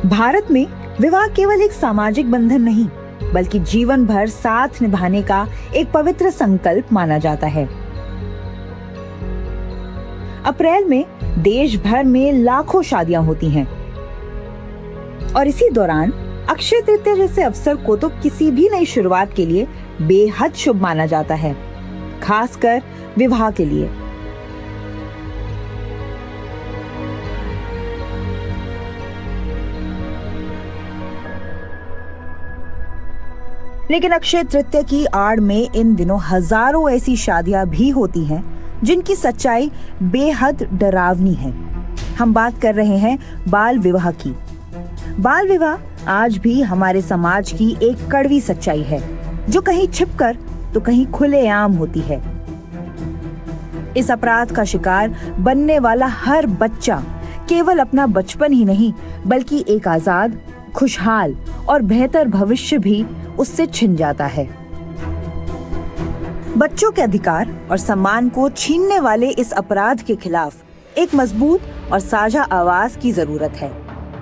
भारत में विवाह केवल एक सामाजिक बंधन नहीं, बल्कि जीवन भर साथ निभाने का एक पवित्र संकल्प माना जाता है। अप्रैल में देश भर में लाखों शादियां होती हैं और इसी दौरान अक्षय तृतीया जैसे अवसर को तो किसी भी नई शुरुआत के लिए बेहद शुभ माना जाता है, खासकर विवाह के लिए। लेकिन अक्षय तृतीया की आड़ में इन दिनों हजारों ऐसी शादियां भी होती हैं जिनकी सच्चाई बेहद डरावनी है। हम बात कर रहे हैं बाल विवाह की। बाल विवाह आज भी हमारे समाज की एक कड़वी सच्चाई है, जो कहीं छिपकर तो कहीं खुलेआम होती है। इस अपराध का शिकार बनने वाला हर बच्चा केवल अपना बचपन ही नहीं, बल्कि एक आजाद, खुशहाल और बेहतर भविष्य भी उससे छिन जाता है। बच्चों के अधिकार और सम्मान को छीनने वाले इस अपराध के खिलाफ एक मजबूत और साझा आवाज की जरूरत है,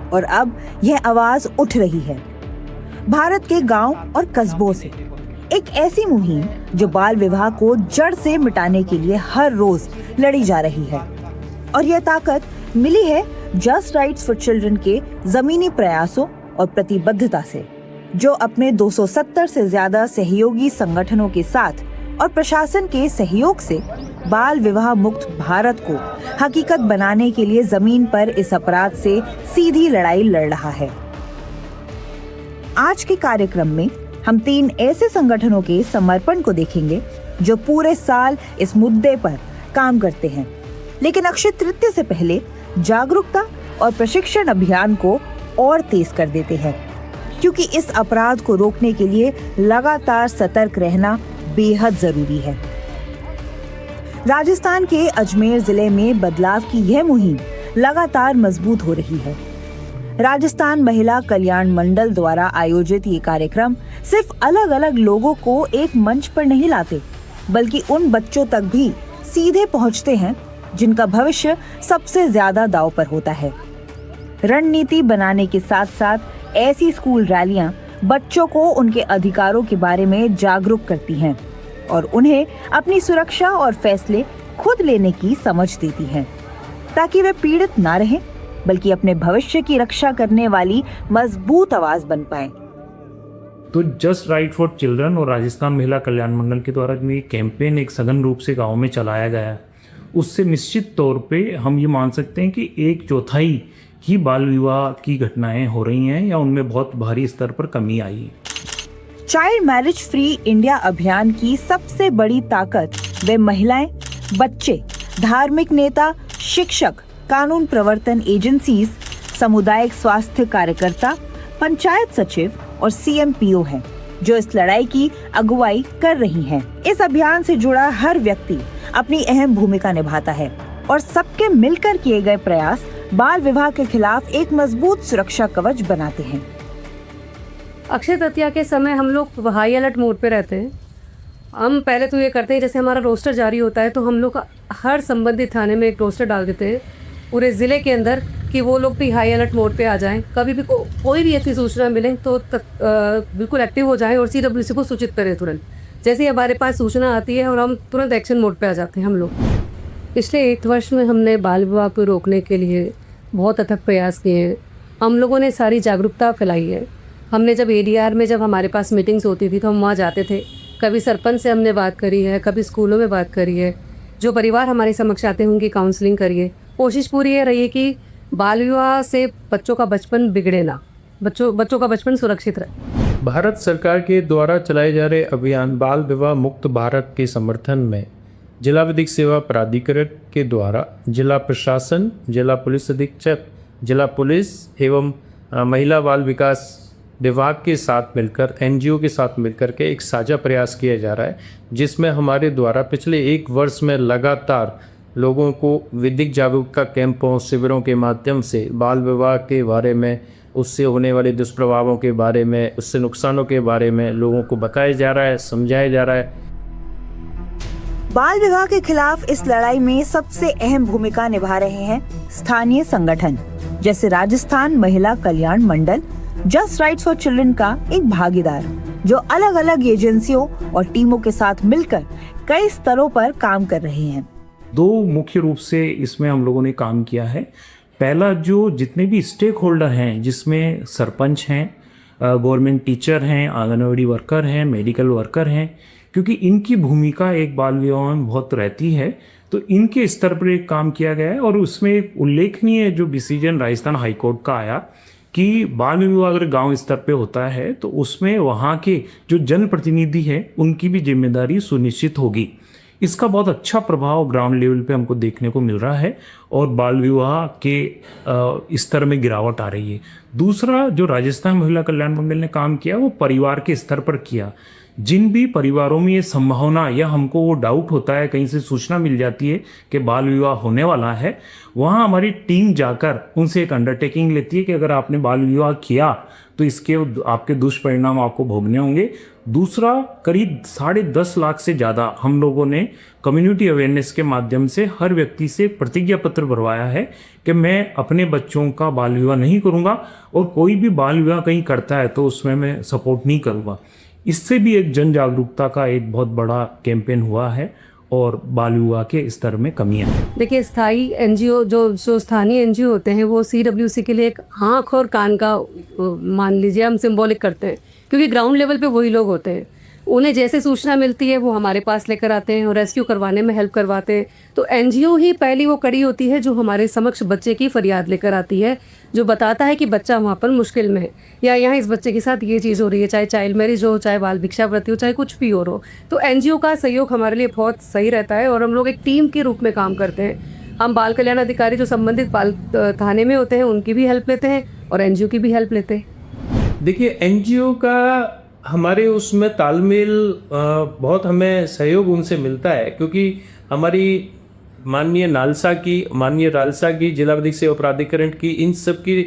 और अब यह आवाज उठ रही है। भारत के गांव और कस्बों से एक ऐसी मुहिम जो बाल विवाह को जड़ से मिटाने के लिए हर रोज लड़ी जा रही है, और यह ताकत मिली है जस्ट राइट्स फॉर चिल्ड्रन के जमीनी प्रयासों और प्रतिबद्धता से, जो अपने 270 से ज्यादा सहयोगी संगठनों के साथ और प्रशासन के सहयोग से बाल विवाह मुक्त भारत को हकीकत बनाने के लिए जमीन पर इस अपराध से सीधी लड़ाई लड़ रहा है। आज के कार्यक्रम में हम 3 ऐसे संगठनों के समर्पण को देखेंगे जो पूरे साल इस मुद्दे पर काम करते हैं, लेकिन अक्षय तृतीया से पहले जागरूकता और प्रशिक्षण अभियान को और तेज कर देते हैं, क्योंकि इस अपराध को रोकने के लिए लगातार सतर्क रहना बेहद जरूरी है। राजस्थान के अजमेर जिले में बदलाव की यह मुहिम लगातार मजबूत हो रही है। राजस्थान महिला कल्याण मंडल द्वारा आयोजित ये कार्यक्रम सिर्फ अलग अलग लोगों को एक मंच पर नहीं लाते, बल्कि उन बच्चों तक भी सीधे पहुंचते हैं जिनका भविष्य सबसे ज्यादा दांव पर होता है। रणनीति बनाने के साथ साथ ऐसी स्कूल रैलियां बच्चों को उनके अधिकारों के बारे में जागरूक करती हैं और उन्हें अपनी सुरक्षा और फैसले खुद लेने की समझ देती हैं, ताकि वे पीड़ित ना रहें, बल्कि अपने भविष्य की रक्षा करने वाली मजबूत आवाज बन पाएं। तो जस्ट राइट फॉर चिल्ड्रन और राजस्थान महिला कल्याण मंडल के द्वारा जो ये कैंपेन एक सघन रूप से गाँव में चलाया गया है, उससे निश्चित तौर पे हम ये मान सकते हैं कि 1/4 ही बाल विवाह की घटनाएं हो रही हैं या उनमें बहुत भारी स्तर पर कमी आई है। चाइल्ड मैरिज फ्री इंडिया अभियान की सबसे बड़ी ताकत वे महिलाएं, बच्चे, धार्मिक नेता, शिक्षक, कानून प्रवर्तन एजेंसीज, सामुदायिक स्वास्थ्य कार्यकर्ता, पंचायत सचिव और CMPO हैं, जो इस लड़ाई की अगुवाई कर रही हैं। इस अभियान से जुड़ा हर व्यक्ति अपनी अहम भूमिका निभाता है और सबके मिलकर किए गए प्रयास बाल विवाह के खिलाफ एक मजबूत सुरक्षा कवच बनाते हैं। अक्षय तृतीया के समय हम लोग हाई अलर्ट मोड पे रहते हैं। हम पहले तो ये करते हैं, जैसे हमारा रोस्टर जारी होता है तो हम लोग हर संबंधित थाने में एक रोस्टर डाल देते हैं पूरे ज़िले के अंदर, कि वो लोग भी हाई अलर्ट मोड पे आ जाएं। कभी भी कोई भी ऐसी सूचना मिले तो बिल्कुल एक्टिव हो जाएं और CWC को सूचित करें तुरंत। जैसे ही हमारे पास सूचना आती है और हम तुरंत एक्शन मोड पे आ जाते हैं हम लोग। पिछले 1 वर्ष में हमने बाल विवाह को रोकने के लिए बहुत अथक प्रयास किए हैं। हम लोगों ने सारी जागरूकता फैलाई है। हमने जब ADR में जब हमारे पास मीटिंग्स होती थी तो हम वहाँ जाते थे। कभी सरपंच से हमने बात करी है, कभी स्कूलों में बात करी है। जो परिवार हमारे समक्ष आते हैं उनकी काउंसलिंग करिए। कोशिश पूरी ये रही है कि बाल विवाह से बच्चों का बचपन बिगड़े ना, बच्चों का बचपन सुरक्षित रहे। भारत सरकार के द्वारा चलाए जा रहे अभियान बाल विवाह मुक्त भारत के समर्थन में जिला विधिक सेवा प्राधिकरण के द्वारा जिला प्रशासन, जिला पुलिस अधीक्षक, जिला पुलिस एवं महिला बाल विकास विभाग के साथ मिलकर, NGO के साथ मिलकर के एक साझा प्रयास किया जा रहा है, जिसमें हमारे द्वारा पिछले 1 वर्ष में लगातार लोगों को विधिक जागरूकता कैंपों, शिविरों के माध्यम से बाल विवाह के बारे में, उससे होने वाले दुष्प्रभावों के बारे में, उससे नुकसानों के बारे में लोगों को बताया जा रहा है, समझाया जा रहा है। बाल विवाह के खिलाफ इस लड़ाई में सबसे अहम भूमिका निभा रहे हैं स्थानीय संगठन। जैसे राजस्थान महिला कल्याण मंडल जस्ट राइट्स फॉर चिल्ड्रन का एक भागीदार, जो अलग अलग एजेंसियों और टीमों के साथ मिलकर कई स्तरों पर काम कर रहे हैं। दो मुख्य रूप से इसमें हम लोगों ने काम किया है। पहला, जो जितने भी स्टेक होल्डर हैं, जिसमें सरपंच हैं, गवर्नमेंट टीचर हैं, आंगनवाड़ी वर्कर हैं, मेडिकल वर्कर हैं, क्योंकि इनकी भूमिका एक बाल विवाह में बहुत रहती है, तो इनके स्तर पर एक काम किया गया है। और उसमें एक उल्लेखनीय जो डिसीजन राजस्थान हाई कोर्ट का आया कि बाल विवाह अगर गांव स्तर पे होता है तो उसमें वहाँ के जो जनप्रतिनिधि हैं उनकी भी जिम्मेदारी सुनिश्चित होगी। इसका बहुत अच्छा प्रभाव ग्राउंड लेवल पे हमको देखने को मिल रहा है और बाल विवाह के स्तर में गिरावट आ रही है। दूसरा, जो राजस्थान महिला कल्याण मंडल ने काम किया वो परिवार के स्तर पर किया। जिन भी परिवारों में ये संभावना या हमको वो डाउट होता है, कहीं से सूचना मिल जाती है कि बाल विवाह होने वाला है, वहाँ हमारी टीम जाकर उनसे एक अंडरटेकिंग लेती है कि अगर आपने बाल विवाह किया तो इसके आपके दुष्परिणाम आपको भोगने होंगे। दूसरा, करीब 10.5 लाख से ज़्यादा हम लोगों ने कम्युनिटी अवेयरनेस के माध्यम से हर व्यक्ति से प्रतिज्ञा पत्र भरवाया है कि मैं अपने बच्चों का बाल विवाह नहीं करूँगा और कोई भी बाल विवाह कहीं करता है तो उसमें मैं सपोर्ट नहीं करूँगा। इससे भी एक जन जागरूकता का एक बहुत बड़ा कैंपेन हुआ है और बाल विवाह के स्तर में कमियां हैं। देखिए, स्थायी एनजीओ जो स्थानीय एनजीओ होते हैं वो CWC के लिए एक आँख और कान का मान लीजिए हम सिंबॉलिक करते हैं, क्योंकि ग्राउंड लेवल पे वही लोग होते हैं। उन्हें जैसे सूचना मिलती है वो हमारे पास लेकर आते हैं और रेस्क्यू करवाने में हेल्प करवाते हैं। तो एनजीओ ही पहली वो कड़ी होती है जो हमारे समक्ष बच्चे की फरियाद लेकर आती है, जो बताता है कि बच्चा वहाँ पर मुश्किल में है या यहाँ इस बच्चे के साथ ये चीज़ हो रही है, चाहे चाइल्ड मैरिज हो, चाहे बाल भिक्षावृत्ति हो, चाहे कुछ भी हो। तो एनजीओ का सहयोग हमारे लिए बहुत सही रहता है और हम लोग एक टीम के रूप में काम करते हैं। हम बाल कल्याण अधिकारी जो संबंधित बाल थाने में होते हैं उनकी भी हेल्प लेते हैं और एनजीओ की भी हेल्प लेते हैं। देखिए, एनजीओ का हमारे उसमें तालमेल बहुत हमें सहयोग उनसे मिलता है, क्योंकि हमारी माननीय रालसा की जिला विधिक सेवा प्राधिकरण की इन सब की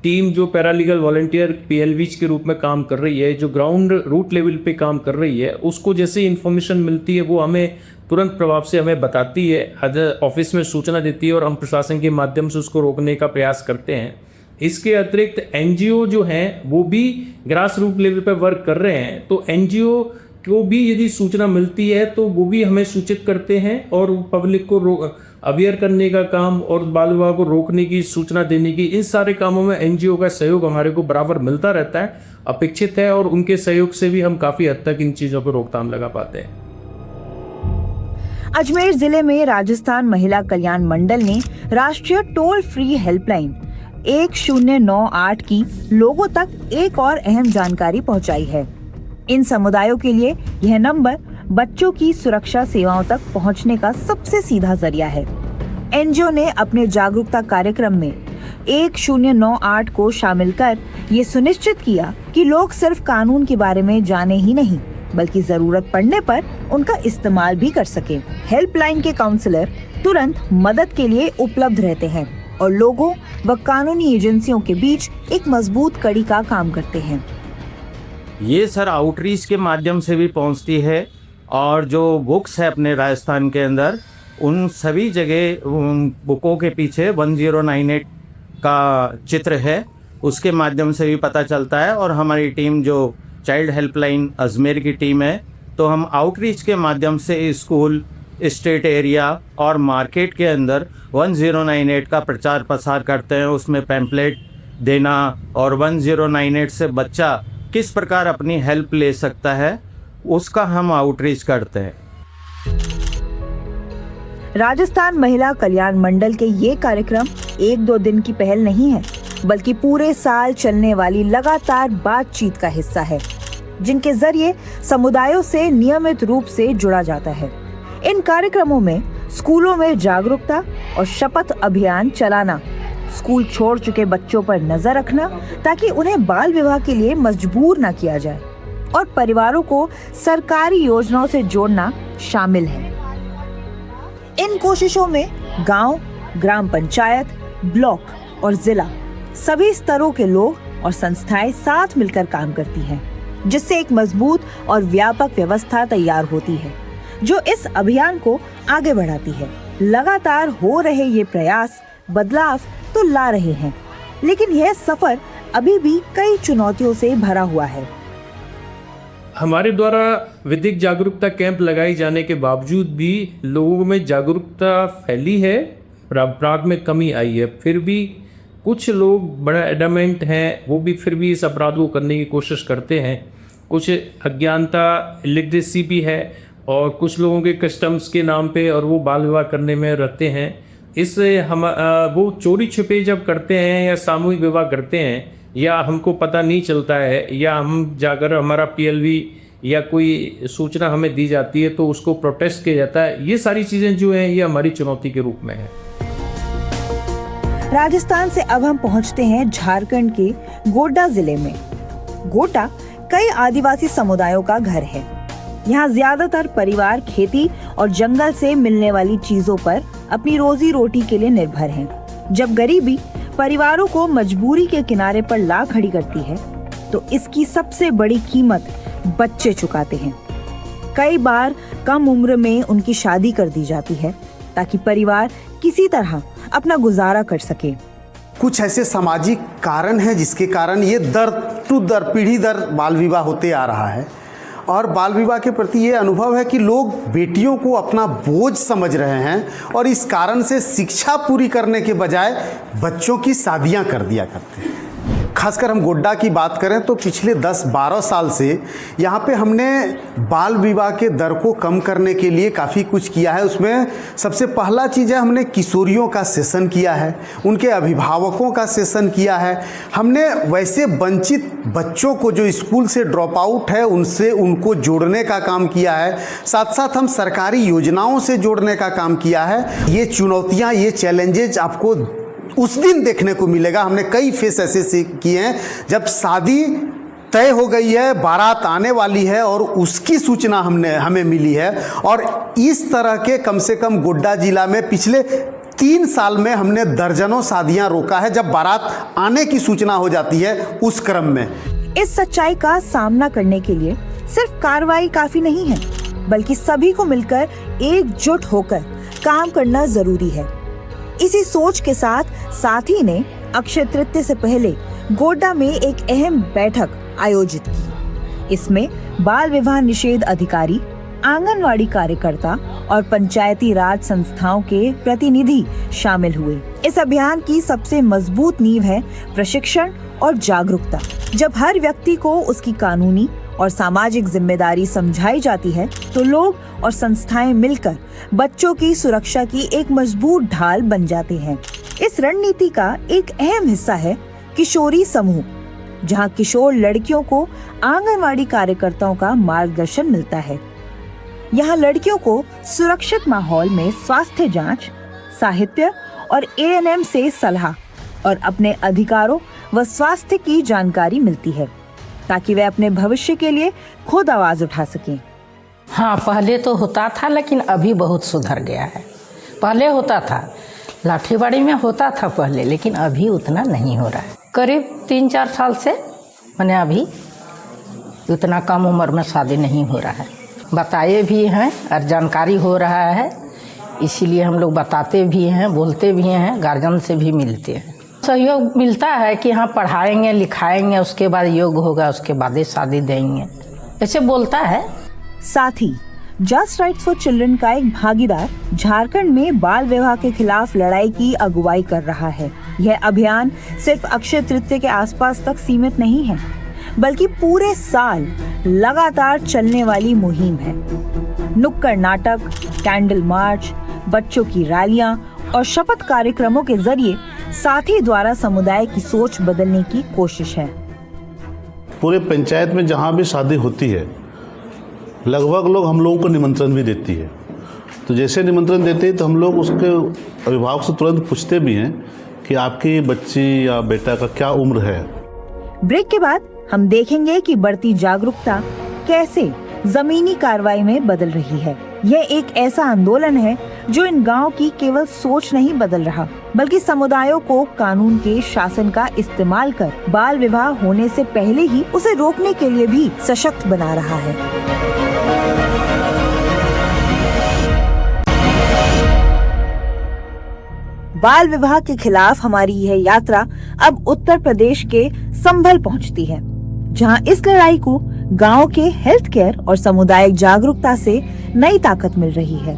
टीम जो पैरालीगल वॉलंटियर PLVs के रूप में काम कर रही है, जो ग्राउंड रूट लेवल पे काम कर रही है, उसको जैसे इन्फॉर्मेशन मिलती है वो हमें तुरंत प्रभाव से हमें बताती है, ऑफिस में सूचना देती है और हम प्रशासन के माध्यम से उसको रोकने का प्रयास करते हैं। इसके अतिरिक्त एनजीओ जो हैं वो भी ग्रास रूट लेवल पर वर्क कर रहे हैं, तो एनजीओ को भी यदि सूचना मिलती है तो वो भी हमें सूचित करते हैं और पब्लिक को अवेयर करने का काम और बाल विवाह को रोकने की सूचना देने की, इन सारे कामों में एनजीओ का सहयोग हमारे को बराबर मिलता रहता है, अपेक्षित है और उनके सहयोग से भी हम काफ़ी हद तक इन चीज़ों पर रोकथाम लगा पाते हैं। अजमेर जिले में राजस्थान महिला कल्याण मंडल ने राष्ट्रीय टोल फ्री हेल्पलाइन 1098 की लोगों तक एक और अहम जानकारी पहुंचाई है। इन समुदायों के लिए यह नंबर बच्चों की सुरक्षा सेवाओं तक पहुंचने का सबसे सीधा जरिया है। एनजीओ ने अपने जागरूकता कार्यक्रम में 1098 को शामिल कर ये सुनिश्चित किया कि लोग सिर्फ कानून के बारे में जाने ही नहीं बल्कि जरूरत पड़ने पर उनका इस्तेमाल भी कर सके। हेल्पलाइन के काउंसलर तुरंत मदद के लिए उपलब्ध रहते हैं और लोगों व कानूनी एजेंसियों के बीच एक मजबूत कड़ी का काम करते हैं। ये सर आउटरीच के माध्यम से भी पहुंचती है और जो बुक्स है अपने राजस्थान के अंदर उन सभी जगह बुकों के पीछे 1098 का चित्र है, उसके माध्यम से भी पता चलता है। और हमारी टीम जो चाइल्ड हेल्पलाइन अजमेर की टीम है, तो हम आउटरीच के माध्यम से स्कूल, स्टेट एरिया और मार्केट के अंदर 1098 का प्रचार प्रसार करते हैं। उसमें पैम्पलेट देना और 1098 से बच्चा किस प्रकार अपनी हेल्प ले सकता है उसका हम आउटरीच करते हैं। राजस्थान महिला कल्याण मंडल के ये कार्यक्रम 1-2 दिन की पहल नहीं है बल्कि पूरे साल चलने वाली लगातार बातचीत का हिस्सा है, जिनके जरिए समुदायों से नियमित रूप से जुड़ा जाता है। इन कार्यक्रमों में स्कूलों में जागरूकता और शपथ अभियान चलाना, स्कूल छोड़ चुके बच्चों पर नजर रखना ताकि उन्हें बाल विवाह के लिए मजबूर न किया जाए और परिवारों को सरकारी योजनाओं से जोड़ना शामिल है। इन कोशिशों में गांव, ग्राम पंचायत, ब्लॉक और जिला सभी स्तरों के लोग और संस्थाएं साथ मिलकर काम करती हैं, जिससे एक मजबूत और व्यापक व्यवस्था तैयार होती है जो इस अभियान को आगे बढ़ाती है। लगातार हो रहे ये प्रयास बदलाव तो ला रहे हैं, लेकिन यह सफर अभी भी कई चुनौतियों से भरा हुआ है। हमारे द्वारा विधिक जागरूकता कैंप लगाए जाने के बावजूद भी लोगों में जागरूकता फैली है और अपराध में कमी आई है। फिर भी कुछ लोग बड़ा एडमेंट हैं, वो भी फिर भी इस अपराध को करने की कोशिश करते हैं। कुछ अज्ञानता, इलिटरेसी भी है और कुछ लोगों के कस्टम्स के नाम पे और वो बाल विवाह करने में रहते हैं। इससे हम वो चोरी छिपे जब करते हैं या सामूहिक विवाह करते हैं या हमको पता नहीं चलता है या हम जाकर हमारा PLV या कोई सूचना हमें दी जाती है तो उसको प्रोटेस्ट किया जाता है। ये सारी चीज़ें जो हैं ये हमारी चुनौती के रूप में है। राजस्थान से अब हम पहुंचते हैं झारखंड के गोड्डा जिले में। गोड्डा कई आदिवासी समुदायों का घर है। यहाँ ज्यादातर परिवार खेती और जंगल से मिलने वाली चीजों पर अपनी रोजी रोटी के लिए निर्भर हैं। जब गरीबी परिवारों को मजबूरी के किनारे पर ला खड़ी करती है तो इसकी सबसे बड़ी कीमत बच्चे चुकाते हैं। कई बार कम उम्र में उनकी शादी कर दी जाती है ताकि परिवार किसी तरह अपना गुजारा कर सके। कुछ ऐसे सामाजिक कारण हैं जिसके कारण ये दर टू दर, पीढ़ी दर बाल विवाह होते आ रहा है। और बाल विवाह के प्रति ये अनुभव है कि लोग बेटियों को अपना बोझ समझ रहे हैं और इस कारण से शिक्षा पूरी करने के बजाय बच्चों की शादियां कर दिया करते हैं। खासकर हम गोड्डा की बात करें तो पिछले 10-12 साल से यहाँ पे हमने बाल विवाह के दर को कम करने के लिए काफ़ी कुछ किया है। उसमें सबसे पहला चीज़ है, हमने किशोरियों का सेशन किया है, उनके अभिभावकों का सेशन किया है। हमने वैसे वंचित बच्चों को जो स्कूल से ड्रॉप आउट है उनसे उनको जोड़ने का काम किया है। साथ साथ हम सरकारी योजनाओं से जोड़ने का काम किया है। ये चुनौतियाँ, ये चैलेंजेज आपको उस दिन देखने को मिलेगा। हमने कई फेस ऐसे किए हैं जब शादी तय हो गई है, बारात आने वाली है और उसकी सूचना हमें मिली है। और इस तरह के कम से कम गोड्डा जिला में पिछले 3 साल में हमने दर्जनों शादियां रोका है जब बारात आने की सूचना हो जाती है उस क्रम में। इस सच्चाई का सामना करने के लिए सिर्फ कार्रवाई काफी नहीं है, बल्कि सभी को मिलकर एकजुट होकर काम करना जरूरी है। इसी सोच के साथ साथी ने अक्षय तृतीया से पहले गोड्डा में एक अहम बैठक आयोजित की। इसमें बाल विवाह निषेध अधिकारी, आंगनवाड़ी कार्यकर्ता और पंचायती राज संस्थाओं के प्रतिनिधि शामिल हुए। इस अभियान की सबसे मजबूत नींव है प्रशिक्षण और जागरूकता। जब हर व्यक्ति को उसकी कानूनी और सामाजिक जिम्मेदारी समझाई जाती है तो लोग और संस्थाएं मिलकर बच्चों की सुरक्षा की एक मजबूत ढाल बन जाते हैं। इस रणनीति का एक अहम हिस्सा है किशोरी समूह, जहां किशोर लड़कियों को आंगनवाड़ी कार्यकर्ताओं का मार्गदर्शन मिलता है। यहाँ लड़कियों को सुरक्षित माहौल में स्वास्थ्य जांच, साहित्य और ANM से सलाह और अपने अधिकारों व स्वास्थ्य की जानकारी मिलती है ताकि वे अपने भविष्य के लिए खुद आवाज उठा सकें। हाँ, पहले तो होता था लेकिन अभी बहुत सुधर गया है। पहले होता था, लाठीबाड़ी में होता था पहले, लेकिन अभी उतना नहीं हो रहा है। करीब 3-4 साल से मैंने अभी उतना कम उम्र में शादी नहीं हो रहा है। बताए भी हैं और जानकारी हो रहा है, इसीलिए हम लोग बताते भी हैं, बोलते भी हैं, गार्जियन से भी मिलते हैं। सहयोग मिलता है कि हाँ पढ़ाएंगे लिखाएंगे, उसके बाद योग होगा, उसके बाद ही शादी देंगे, ऐसे बोलता है। साथ ही जस्ट राइट फॉर चिल्ड्रन का एक भागीदार झारखंड में बाल विवाह के खिलाफ लड़ाई की अगुवाई कर रहा है। यह अभियान सिर्फ अक्षय तृतीया के आसपास तक सीमित नहीं है, बल्कि पूरे साल लगातार चलने वाली मुहिम है। नुक्कड़ नाटक, कैंडल मार्च, बच्चों की रैलियां और शपथ कार्यक्रमों के जरिए साथी द्वारा समुदाय की सोच बदलने की कोशिश है। पूरे पंचायत में जहाँ भी शादी होती है लगभग लोग हम लोगों को निमंत्रण भी देती है। तो जैसे निमंत्रण देते हैं तो हम लोग उसके अभिभावक से तुरंत पूछते भी हैं कि आपकी बच्ची या बेटा का क्या उम्र है। ब्रेक के बाद हम देखेंगे कि बढ़ती जागरूकता कैसे जमीनी कार्रवाई में बदल रही है। यह एक ऐसा आंदोलन है जो इन गांव की केवल सोच नहीं बदल रहा, बल्कि समुदायों को कानून के शासन का इस्तेमाल कर बाल विवाह होने से पहले ही उसे रोकने के लिए भी सशक्त बना रहा है। बाल विवाह के खिलाफ हमारी यह यात्रा अब उत्तर प्रदेश के संभल पहुंचती है, जहां इस लड़ाई को गांव के हेल्थ केयर और सामुदायिक जागरूकता से नई ताकत मिल रही है।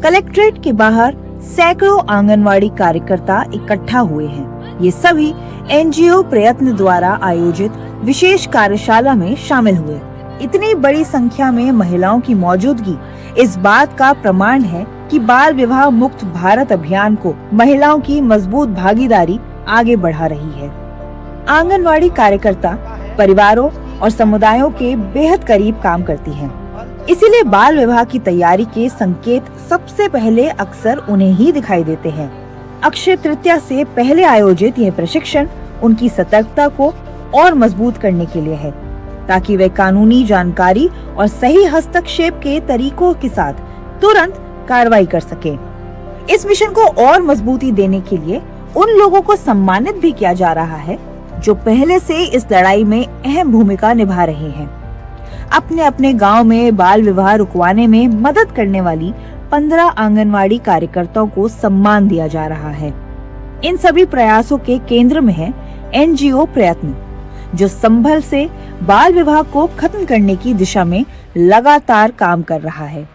कलेक्ट्रेट के बाहर सैकड़ों आंगनवाड़ी कार्यकर्ता इकट्ठा हुए हैं। ये सभी एनजीओ प्रयत्न द्वारा आयोजित विशेष कार्यशाला में शामिल हुए। इतनी बड़ी संख्या में महिलाओं की मौजूदगी इस बात का प्रमाण है कि बाल विवाह मुक्त भारत अभियान को महिलाओं की मजबूत भागीदारी आगे बढ़ा रही है। आंगनवाड़ी कार्यकर्ता परिवारों और समुदायों के बेहद करीब काम करती हैं। इसीलिए बाल विवाह की तैयारी के संकेत सबसे पहले अक्सर उन्हें ही दिखाई देते हैं। अक्षय तृतीया से पहले आयोजित यह प्रशिक्षण उनकी सतर्कता को और मजबूत करने के लिए है, ताकि वे कानूनी जानकारी और सही हस्तक्षेप के तरीकों के साथ तुरंत कार्रवाई कर सके। इस मिशन को और मजबूती देने के लिए उन लोगों को सम्मानित भी किया जा रहा है जो पहले से इस लड़ाई में अहम भूमिका निभा रहे हैं। अपने अपने गांव में बाल विवाह रुकवाने में मदद करने वाली 15 आंगनवाड़ी कार्यकर्ताओं को सम्मान दिया जा रहा है। इन सभी प्रयासों के केंद्र में है एनजीओ प्रयत्न, जो संभल से बाल विवाह को खत्म करने की दिशा में लगातार काम कर रहा है।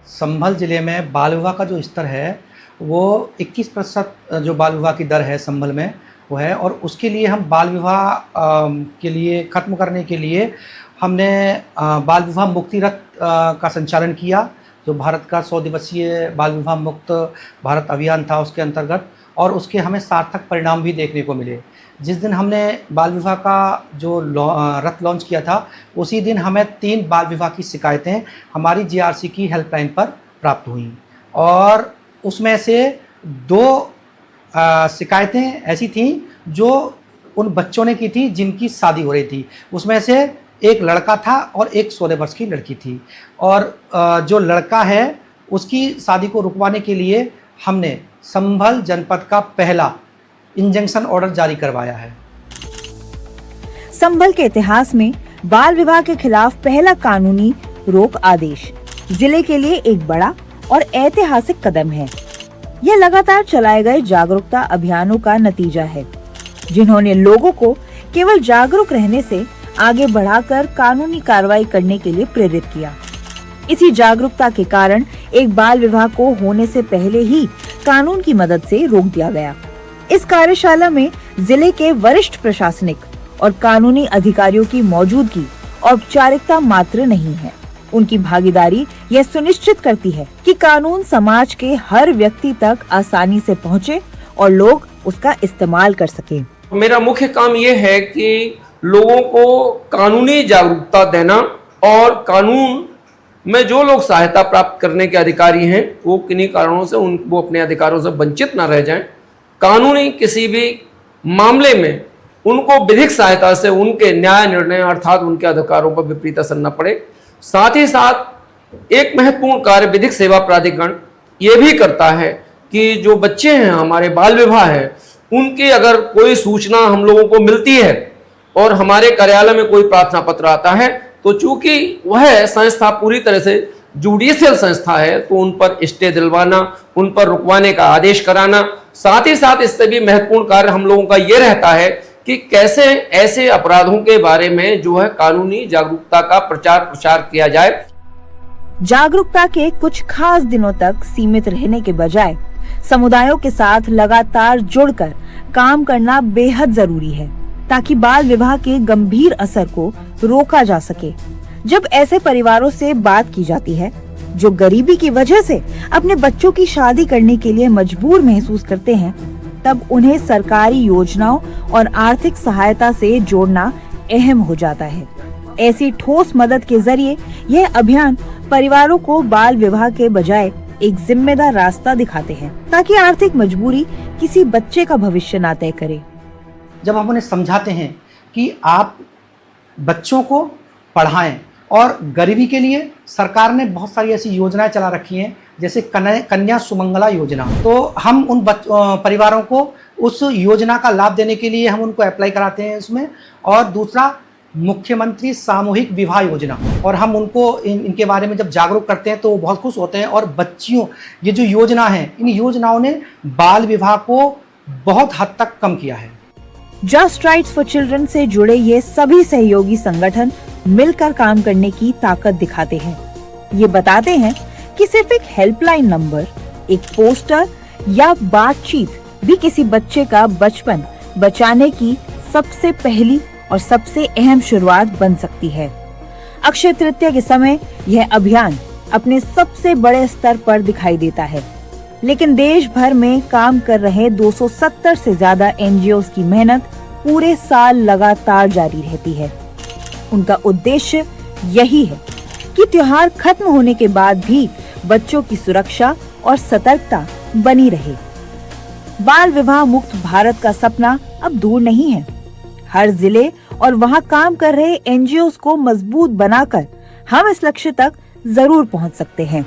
संभल जिले में बाल विवाह का जो स्तर है वो 21% जो बाल विवाह की दर है संभल में वो है, और उसके लिए हम बाल विवाह के लिए ख़त्म करने के लिए हमने बाल विवाह मुक्ति रथ का संचालन किया, जो भारत का 100 दिवसीय बाल विवाह मुक्त भारत अभियान था उसके अंतर्गत, और उसके हमें सार्थक परिणाम भी देखने को मिले। जिस दिन हमने बाल विवाह का जो रथ लॉन्च किया था उसी दिन हमें 3 बाल विवाह की शिकायतें हमारी जीआरसी की हेल्पलाइन पर प्राप्त हुई, और उसमें से 2 शिकायतें ऐसी थीं जो उन बच्चों ने की थी जिनकी शादी हो रही थी। उसमें से एक लड़का था और एक 16 वर्ष की लड़की थी, और जो लड़का है उसकी शादी को रुकवाने के लिए हमने संभल जनपद का पहला इंजंक्शन ऑर्डर जारी करवाया है। संभल के इतिहास में बाल विवाह के खिलाफ पहला कानूनी रोक आदेश जिले के लिए एक बड़ा और ऐतिहासिक कदम है। यह लगातार चलाए गए जागरूकता अभियानों का नतीजा है, जिन्होंने लोगों को केवल जागरूक रहने से आगे बढ़ाकर कानूनी कार्रवाई करने के लिए प्रेरित किया। इसी जागरूकता के कारण एक बाल विवाह को होने से पहले ही कानून की मदद से रोक दिया गया। इस कार्यशाला में जिले के वरिष्ठ प्रशासनिक और कानूनी अधिकारियों की मौजूदगी औपचारिकता मात्र नहीं है, उनकी भागीदारी यह सुनिश्चित करती है कि कानून समाज के हर व्यक्ति तक आसानी से पहुंचे और लोग उसका इस्तेमाल कर सकें। मेरा मुख्य काम ये है कि लोगों को कानूनी जागरूकता देना, और कानून में जो लोग सहायता प्राप्त करने के अधिकारी हैं वो किन्हीं कारणों से वो अपने अधिकारों से वंचित ना रह जाएं। कानूनी किसी भी मामले में उनको विधिक सहायता से उनके न्याय निर्णय अर्थात उनके अधिकारों पर विपरीत असर न पड़े। साथ ही साथ एक महत्वपूर्ण कार्य विधिक सेवा प्राधिकरण ये भी करता है कि जो बच्चे हैं हमारे बाल विवाह है उनकी अगर कोई सूचना हम लोगों को मिलती है और हमारे कार्यालय में कोई प्रार्थना पत्र आता है, तो चूंकि वह संस्था पूरी तरह से जुडिशियल संस्था है तो उन पर स्टे दिलवाना, उन पर रुकवाने का आदेश कराना। साथ ही साथ इससे भी महत्वपूर्ण कार्य हम लोगों का ये रहता है कि कैसे ऐसे अपराधों के बारे में जो है कानूनी जागरूकता का प्रचार प्रसार किया जाए। जागरूकता के कुछ खास दिनों तक सीमित रहने के बजाय समुदायों के साथ लगातार जुड़कर काम करना बेहद जरूरी है, ताकि बाल विवाह के गंभीर असर को रोका जा सके। जब ऐसे परिवारों से बात की जाती है जो गरीबी की वजह से अपने बच्चों की शादी करने के लिए मजबूर महसूस करते हैं, तब उन्हें सरकारी योजनाओं और आर्थिक सहायता से जोड़ना अहम हो जाता है। ऐसी ठोस मदद के जरिए यह अभियान परिवारों को बाल विवाह के बजाय एक जिम्मेदार रास्ता दिखाते हैं, ताकि आर्थिक मजबूरी किसी बच्चे का भविष्य ना तय करे। जब हम उन्हें समझाते हैं कि आप बच्चों को पढ़ाएं, और गरीबी के लिए सरकार ने बहुत सारी ऐसी योजनाएं चला रखी हैं, जैसे कन्या सुमंगला योजना, तो हम उन परिवारों को उस योजना का लाभ देने के लिए हम उनको अप्लाई कराते हैं उसमें। और दूसरा, मुख्यमंत्री सामूहिक विवाह योजना, और हम उनको इनके बारे में जब जागरूक करते हैं तो वो बहुत खुश होते हैं। और बच्चियों, ये जो योजना है, इन योजनाओं ने बाल विवाह को बहुत हद तक कम किया है। जस्ट राइट्स फॉर चिल्ड्रन से जुड़े ये सभी सहयोगी संगठन मिलकर काम करने की ताकत दिखाते हैं। ये बताते हैं कि सिर्फ एक हेल्पलाइन नंबर, एक पोस्टर या बातचीत भी किसी बच्चे का बचपन बचाने की सबसे पहली और सबसे अहम शुरुआत बन सकती है। अक्षय तृतीया के समय यह अभियान अपने सबसे बड़े स्तर पर दिखाई देता है, लेकिन देश भर में काम कर रहे 270 से ज्यादा एनजीओज की मेहनत पूरे साल लगातार जारी रहती है। उनका उद्देश्य यही है कि त्योहार खत्म होने के बाद भी बच्चों की सुरक्षा और सतर्कता बनी रहे। बाल विवाह मुक्त भारत का सपना अब दूर नहीं है। हर जिले और वहां काम कर रहे एनजीओज को मजबूत बनाकर हम इस लक्ष्य तक जरूर पहुंच सकते हैं।